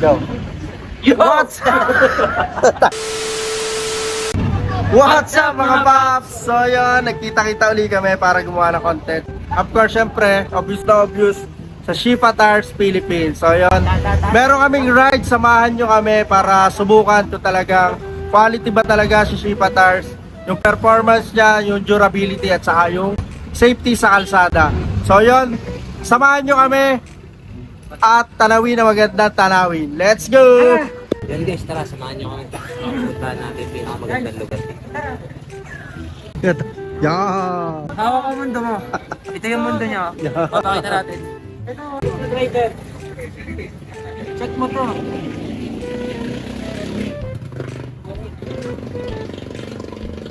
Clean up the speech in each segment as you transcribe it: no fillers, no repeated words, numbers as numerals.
Go. Yo! What's up mga paps? So yun, nagkita-kita uli kami para gumawa ng content. Of course, syempre, obvious na obvious sa Shifa Tires Philippines. So yun, meron kaming ride, samahan nyo kami para subukan to talagang quality ba talaga si Shifa Tires. Yung performance niya, yung durability at saka yung safety sa kalsada. So yun, samahan nyo kami at tanawin na magandang tanawin. Let's go! Yan guys, tara, samahan nyo kami. Puntahan natin pinakamagandang lugar. Yeah! Hawak ang mundo mo. Ito yung mundo niya. Papakita natin. Ito, driver. Check mo to.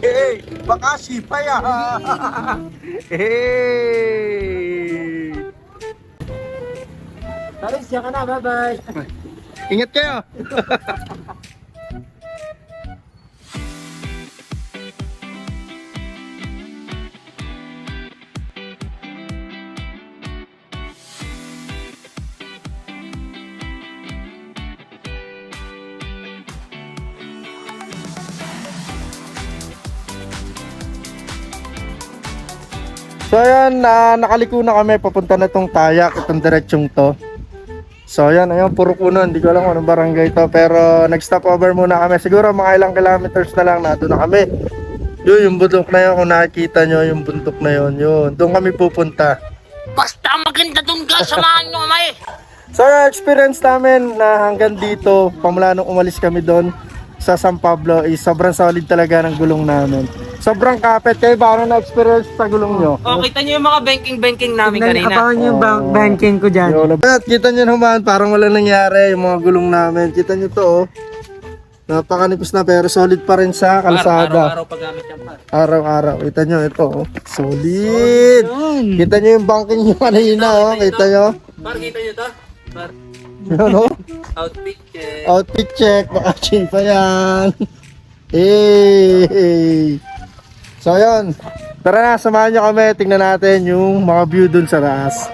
Hey! Baka Shifa yan! Hey! Taris, siya ka na. Bye-bye. Ingat kayo! So ayan, nakaliko na kami, papunta na tong Tayak, itong diretsyong to. So ayan, ayun, puro puno, hindi ko alam kung anong barangay to, pero nag-stop over muna kami. Siguro mga ilang kilometers na lang, nandun na kami. Yun, yung bundok na yun, kung nakikita nyo, yung bundok na yun, doon kami pupunta. Basta maganda dun ka, samahan nyo kami. So experience namin na hanggang dito, pamula nung umalis kami doon sa San Pablo, sobrang solid talaga ng gulong namin. Sobrang kapit. Kayo ba, ano na-experience sa gulong nyo? Oh, kita nyo yung mga banking namin kanina. Abangan yung banking ko dyan. At kita nyo naman, parang wala nangyari yung mga gulong namin. Kita nyo to, oh. Napakanipis na pero solid pa rin sa kalsada. Araw-araw paggamit yan pa. Araw-araw. Kita nyo, ito, oh. Solid! Kita nyo yung banking nyo kanina, oh. Kita nyo? Par, kita nyo to? Par, Yun, oh. outfit check. Outfit check. Baka pa yan. Hey! So yun, tara na, samahan nyo kami, tingnan natin yung mga view dun sa taas.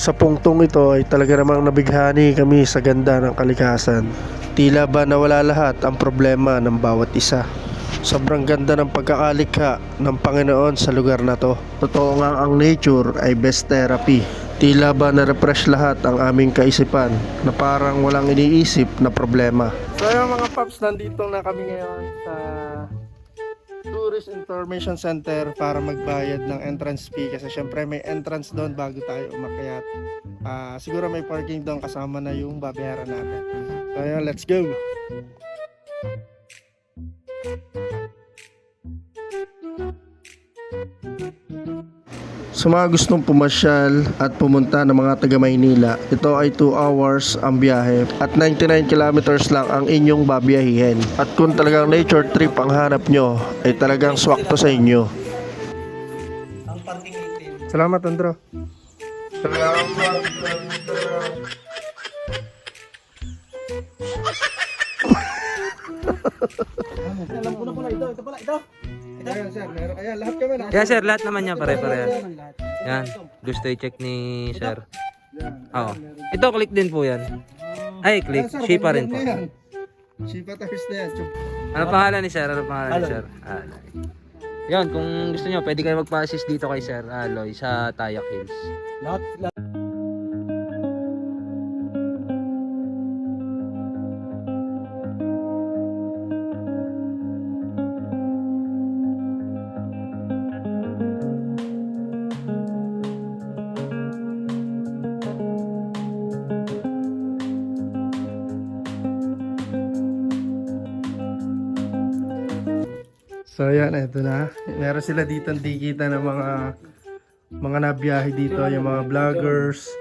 Sa punktong ito ay talaga namang nabighani kami sa ganda ng kalikasan. Tila ba nawala lahat ang problema ng bawat isa. Sobrang ganda ng pagkakalikha ng Panginoon sa lugar na to. Totoo nga ang nature ay best therapy. Tila ba na-refresh lahat ang aming kaisipan na parang walang iniisip na problema. So yung mga paps, nandito na kami ngayon sa Tourist Information Center para magbayad ng entrance fee kasi syempre may entrance doon bago tayo umakyat. Siguro may parking doon kasama na yung babayaran natin. So yun, let's go! Sa mga gustong pumasyal at pumunta ng mga taga Maynila, ito ay 2 hours ang biyahe at 99 kilometers lang ang inyong babiyahihin. At kung talagang nature trip ang hanap nyo, ay talagang swak to sa inyo. Salamat, Andro. Salamat, Andro. Alam ko na pala, ito pala, ito. Ayan sir, meron kaya lahat kami na. Yeah sir, lahat naman yan pare-pareho. Yan, gusto i-check ni sir. Oo. Ito, click din po yan. Ay, click. Shifa rin po. Shifa Tires na yan. Ano pangalan ni sir? Ano pangalan ni sir? Aloy. Yan, kung gusto nyo, pwede kayo magpa-assist dito kay Sir Aloy sa Tayak Hills. Lahat. So yan, eto na. Meron sila dito nakikita ng mga nabiyahe dito, yung mga vloggers.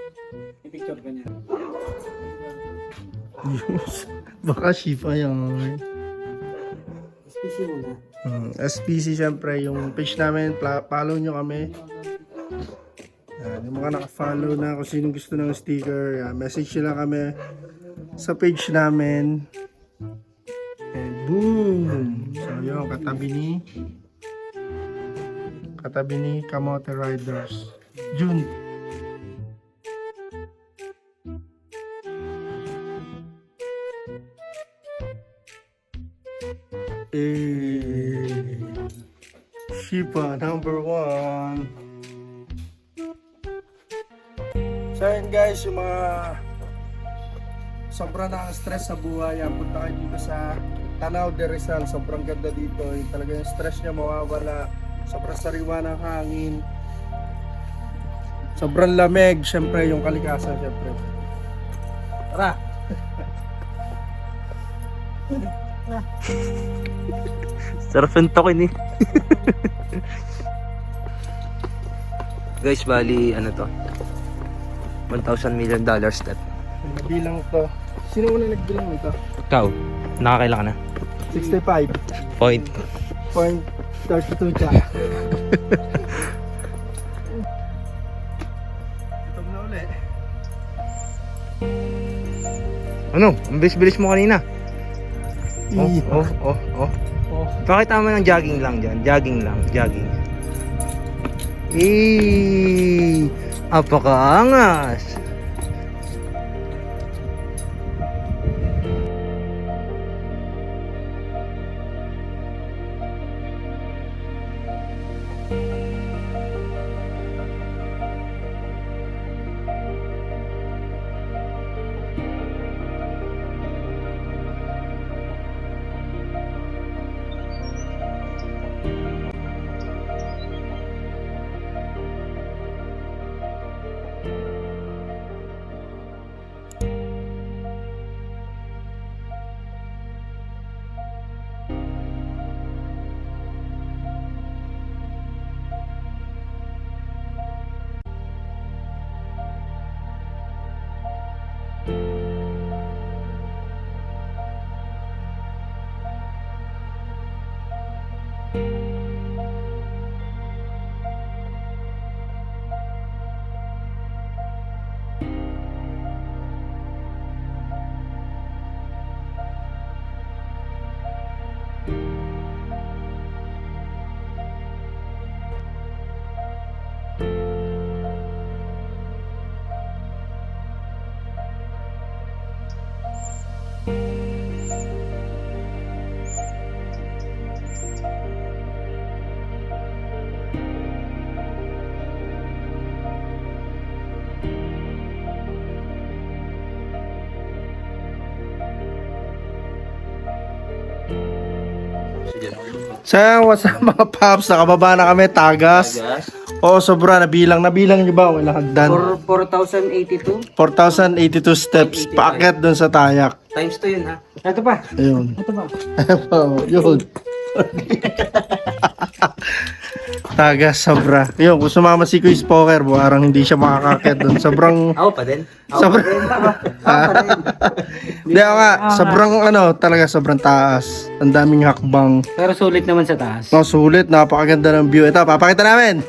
Baka Shifa yan. SPC syempre, yung page namin, follow nyo kami. Yan, yung mga naka-follow na kung sino gusto ng sticker, yan, message nyo lang kami sa page namin. And boom! So yun, katabi ni Kamote Riders. June. Shipa number 1. So yun guys, yung mga sobrang nakaka-stress sa buhay, punta kayo dito sa Tanaw de Rizal. Sobrang ganda dito, yung talaga yung stress niya mawawala. Sobrang sariwa ng hangin, sobrang lamig, syempre yung kalikasan, syempre. Tara! Sarap yung tokin eh. Guys, bali ano to? $1,000 million step. Nabilang to. Sino una nagbilang nito? Ikaw, nakakailan ka na? 65. Point. 0.32 siya. Gutom na uli. Ano? Ang bilis-bilis mo kanina. Oh. Oh. Pakita mo ng jogging lang dyan. Jogging. Apakaangas. So, what's up mga paps? Nakababa na kami, Tagas. Oo, sobra. Nabilang nyo ba? Walang hagdan. 4,082. 4,082 steps. Paakyat dun sa Tayak. Times 2 yun ha. Ito pa. Ayun. Ito pa. Yun. Tagas, sobra. Yun, kung sumama si Quiz Poker, parang hindi siya makakakyat dun. Sobrang... Ako pa din. Sobrang... Hindi ako nga, sobrang talaga sobrang taas. Ang daming hakbang. Pero sulit naman sa taas. No, sulit, napakaganda ng view. Ito, papakita namin.